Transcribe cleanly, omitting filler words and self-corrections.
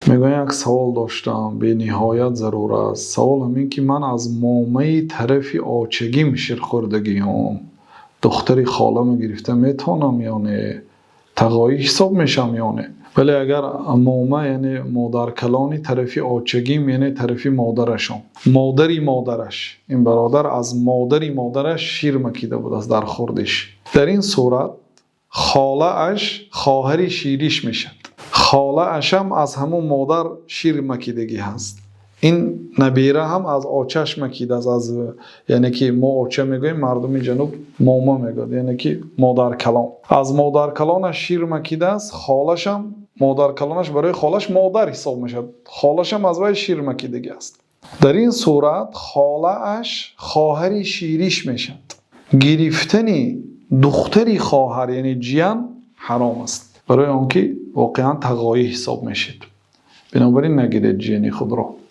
میگویم یک سوال داشتم به نهایت ضرور است. سوال همین که من از مامه طرف آچگیم شیرخوردگی هم دختری خالم گرفته میتونم یا نه؟ تقاعی حساب میشم یا نه؟ ولی اگر مامه یعنی مادر کلانی طرف آچگیم یعنی طرف مادرشم، مادری مادرش، این برادر از مادری مادرش شیر مکیده بود است در خوردش، در این صورت خاله اش خواهر شیریش میشد. خاله اش هم از همون مادر شیر مکیدگی هست. این نبیره هم از آچش مکیده است، از یعنی که ما آچه میگویم، مردم جنوب ماما میگوید، یعنی که مادر کلان. از مادر کلانش شیر مکیده است. خالش هم مادر کلانش برای خالش مادر حساب میشد، خالش هم از وی شیر مکیدگی است. در این صورت خاله اش خواهر شیریش میشد. گرفتن دختری خواهر یعنی جیان حرام است، برای آنکه واقعا تقاعی حساب میشد. بنابراین نگیرید جیانی خود را.